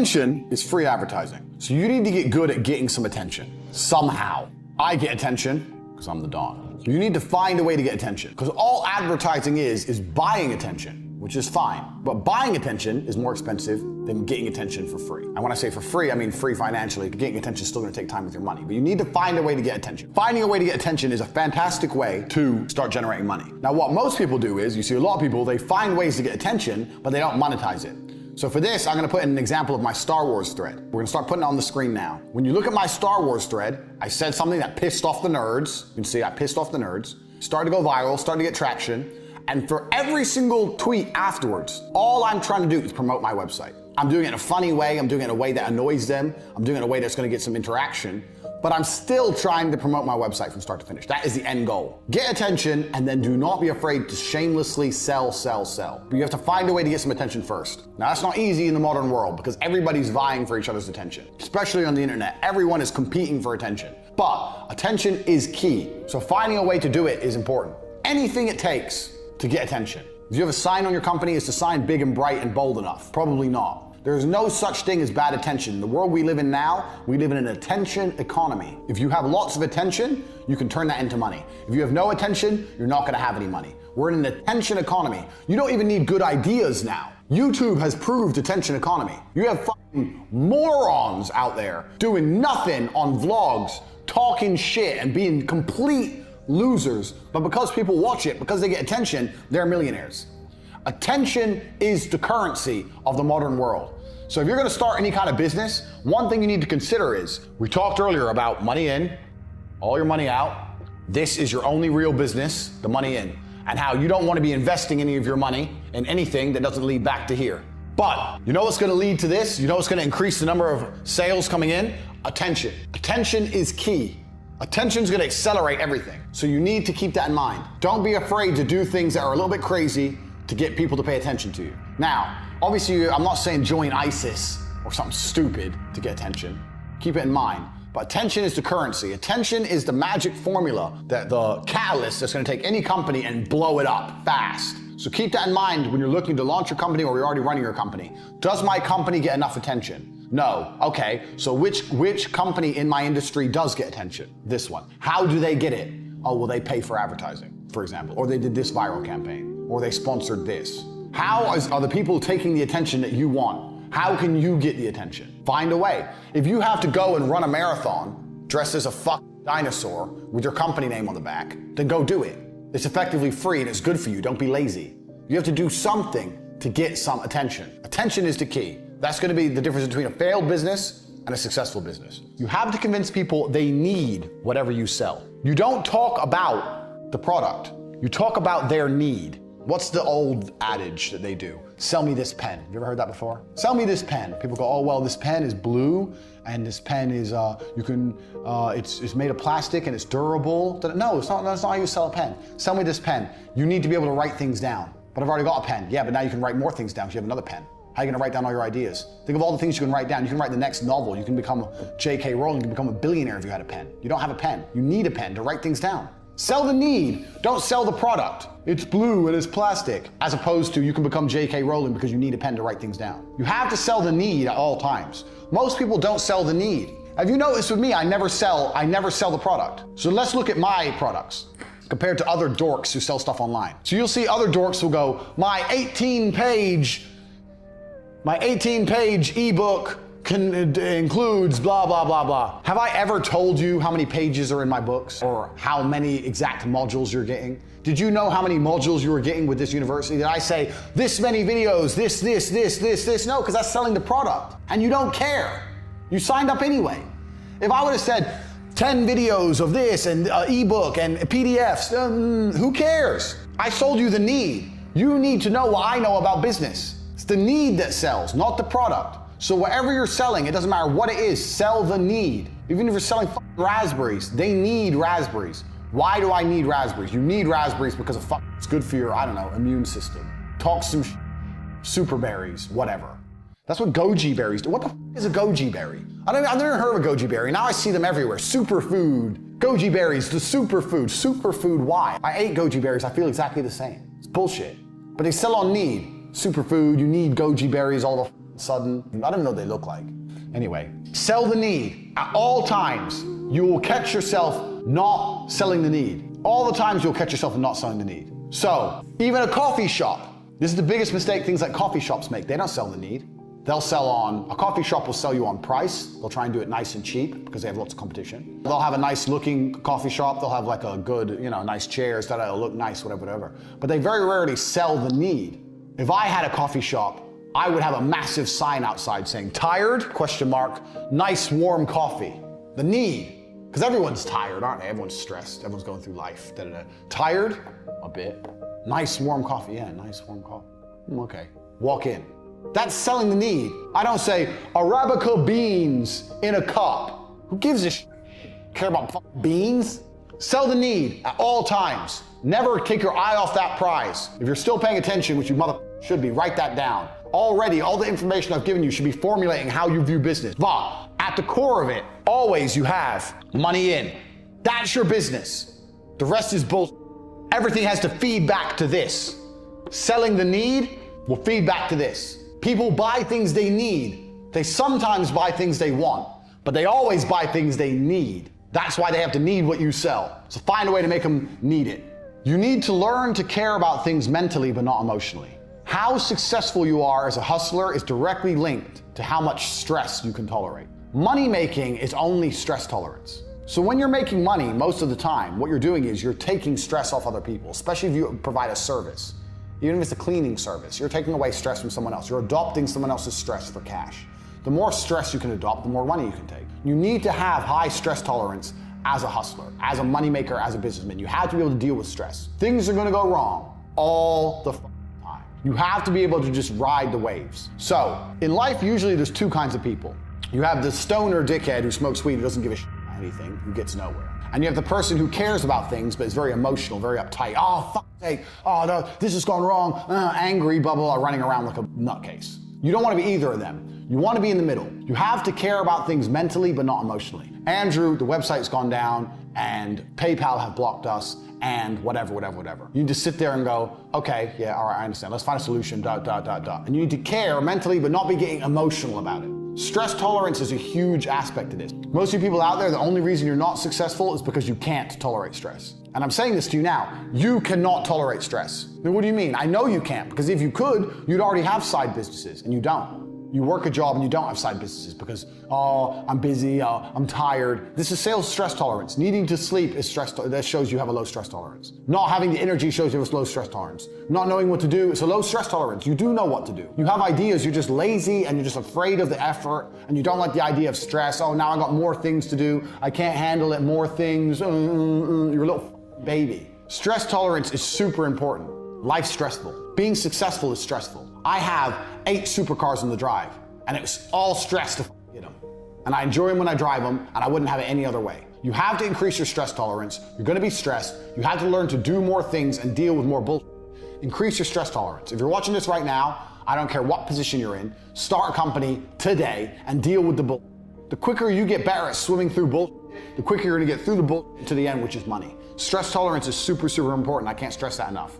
Attention is free advertising. So you need to get good at getting some attention. Somehow. I get attention because I'm the Don. You need to find a way to get attention. Because all advertising is buying attention, which is fine. But buying attention is more expensive than getting attention for free. And when I say for free, I mean free financially. Getting attention is still gonna take time with your money. But you need to find a way to get attention. Finding a way to get attention is a fantastic way to start generating money. Now what most people do is, you see a lot of people, they find ways to get attention, but they don't monetize it. So for this, I'm gonna put in an example of my Star Wars thread. We're gonna start putting it on the screen now. When you look at my Star Wars thread, I said something that pissed off the nerds. You can see I pissed off the nerds. Started to go viral, started to get traction. And for every single tweet afterwards, all I'm trying to do is promote my website. I'm doing it in a funny way. I'm doing it in a way that annoys them. I'm doing it in a way that's gonna get some interaction. But I'm still trying to promote my website from start to finish. That is the end goal. Get attention, and then do not be afraid to shamelessly sell. But you have to find a way to get some attention first. Now that's not easy in the modern world because everybody's vying for each other's attention. Especially on the internet, everyone is competing for attention. But attention is key. So finding a way to do it is important. Anything it takes to get attention. If you have a sign on your company, is the sign big and bright and bold enough? Probably not. There's no such thing as bad attention. In the world we live in now, we live in an attention economy. If you have lots of attention, you can turn that into money. If you have no attention, you're not gonna have any money. We're in an attention economy. You don't even need good ideas now. YouTube has proved attention economy. You have fucking morons out there doing nothing on vlogs, talking shit and being complete losers, but because people watch it, because they get attention, they're millionaires. Attention is the currency of the modern world. So if you're gonna start any kind of business, one thing you need to consider is, we talked earlier about money in, all your money out. This is your only real business, the money in, and how you don't wanna be investing any of your money in anything that doesn't lead back to here. But you know what's gonna lead to this? You know what's gonna increase the number of sales coming in? Attention. Attention is key. Attention's gonna accelerate everything. So you need to keep that in mind. Don't be afraid to do things that are a little bit crazy to get people to pay attention to you. Now, obviously, I'm not saying join ISIS or something stupid to get attention. Keep it in mind. But attention is the currency. Attention is the magic formula, that the catalyst that's gonna take any company and blow it up fast. So keep that in mind when you're looking to launch your company or you're already running your company. Does my company get enough attention? No. Okay, so which company in my industry does get attention? This one. How do they get it? Oh, well, they pay for advertising, for example, or they did this viral campaign, or they sponsored this. How are the people taking the attention that you want? How can you get the attention? Find a way. If you have to go and run a marathon dressed as a fucking dinosaur with your company name on the back, then go do it. It's effectively free and it's good for you. Don't be lazy. You have to do something to get some attention. Attention is the key. That's gonna be the difference between a failed business and a successful business. You have to convince people they need whatever you sell. You don't talk about the product. You talk about their need. What's the old adage that they do? Sell me this pen. Have you ever heard that before? Sell me this pen. People go, oh, well, this pen is blue and this pen is, it's made of plastic and it's durable. No, that's not how you sell a pen. Sell me this pen. You need to be able to write things down. But I've already got a pen. Yeah, but now you can write more things down because you have another pen. How are you gonna write down all your ideas? Think of all the things you can write down. You can write the next novel. You can become J.K. Rowling. You can become a billionaire if you had a pen. You don't have a pen. You need a pen to write things down. Sell the need. Don't sell the product. It's blue and it's plastic. As opposed to you can become J.K. Rowling because you need a pen to write things down. You have to sell the need at all times. Most people don't sell the need. Have you noticed with me, I never sell the product. So let's look at my products compared to other dorks who sell stuff online. So you'll see other dorks who go, my 18-page ebook includes blah, blah, blah, blah. Have I ever told you how many pages are in my books or how many exact modules you're getting? Did you know how many modules you were getting with this university? Did I say this many videos, this? No, because that's selling the product and you don't care. You signed up anyway. If I would have said 10 videos of this and ebook and PDFs, who cares? I sold you the need. You need to know what I know about business. It's the need that sells, not the product. So whatever you're selling, it doesn't matter what it is, sell the need. Even if you're selling raspberries, they need raspberries. Why do I need raspberries? You need raspberries because it's good for your, I don't know, immune system. Talk some super berries, whatever. That's what goji berries do. What the is a goji berry? I've never heard of a goji berry. Now I see them everywhere. Superfood. Goji berries, the superfood. Superfood, why? I ate goji berries, I feel exactly the same. It's bullshit. But they sell on need. Superfood, you need goji berries all the sudden. I don't even know what they look like. Anyway, sell the need. At all times, you will catch yourself not selling the need. All the times you'll catch yourself not selling the need. So, even a coffee shop, this is the biggest mistake things like coffee shops make. They don't sell the need. They'll sell on, a coffee shop will sell you on price. They'll try and do it nice and cheap because they have lots of competition. They'll have a nice looking coffee shop. They'll have like a good, nice chairs that'll look nice, whatever. But they very rarely sell the need. If I had a coffee shop, I would have a massive sign outside saying, tired, ? Nice warm coffee. The need. Because everyone's tired, aren't they? Everyone's stressed. Everyone's going through life. Tired? A bit. Nice warm coffee. Yeah, nice warm coffee. Okay. Walk in. That's selling the need. I don't say Arabica beans in a cup. Who gives a care about beans? Sell the need at all times. Never take your eye off that prize. If you're still paying attention, which you should be, write that down. Already, all the information I've given you should be formulating how you view business. But at the core of it, always you have money in. That's your business. The rest is bullshit. Everything has to feed back to this. Selling the need will feed back to this. People buy things they need. They sometimes buy things they want, but they always buy things they need. That's why they have to need what you sell. So find a way to make them need it. You need to learn to care about things mentally, but not emotionally. How successful you are as a hustler is directly linked to how much stress you can tolerate. Money making is only stress tolerance. So when you're making money, most of the time, what you're doing is you're taking stress off other people, especially if you provide a service. Even if it's a cleaning service, you're taking away stress from someone else. You're adopting someone else's stress for cash. The more stress you can adopt, the more money you can take. You need to have high stress tolerance as a hustler, as a moneymaker, as a businessman. You have to be able to deal with stress. Things are gonna go wrong all the time. You have to be able to just ride the waves. So, in life, usually there's two kinds of people. You have the stoner dickhead who smokes weed, who doesn't give a shit about anything, who gets nowhere. And you have the person who cares about things, but is very emotional, very uptight. Oh, fuck's sake. Oh, no, this has gone wrong. Angry, blah, blah, blah, running around like a nutcase. You don't want to be either of them. You want to be in the middle. You have to care about things mentally, but not emotionally. Andrew, the website's gone down, and PayPal have blocked us, and whatever. You need to sit there and go, okay, yeah, all right, I understand. Let's find a solution, ... And you need to care mentally, but not be getting emotional about it. Stress tolerance is a huge aspect of this. Most of you people out there, the only reason you're not successful is because you can't tolerate stress. And I'm saying this to you now, you cannot tolerate stress. Now, what do you mean? I know you can't, because if you could, you'd already have side businesses, and you don't. You work a job and you don't have side businesses because, oh, I'm busy, I'm tired. This is sales stress tolerance. Needing to sleep is stress, that shows you have a low stress tolerance. Not having the energy shows you have a low stress tolerance. Not knowing what to do is a low stress tolerance. You do know what to do. You have ideas, you're just lazy and you're just afraid of the effort and you don't like the idea of stress. Oh, now I got more things to do. I can't handle it, more things. You're a little baby. Stress tolerance is super important. Life's stressful. Being successful is stressful. I have 8 supercars on the drive, and it's all stress to get them. And I enjoy them when I drive them, and I wouldn't have it any other way. You have to increase your stress tolerance. You're gonna be stressed. You have to learn to do more things and deal with more bullshit. Increase your stress tolerance. If you're watching this right now, I don't care what position you're in, start a company today and deal with the bullshit. The quicker you get better at swimming through bullshit, the quicker you're gonna get through the bullshit to the end, which is money. Stress tolerance is super, super important. I can't stress that enough.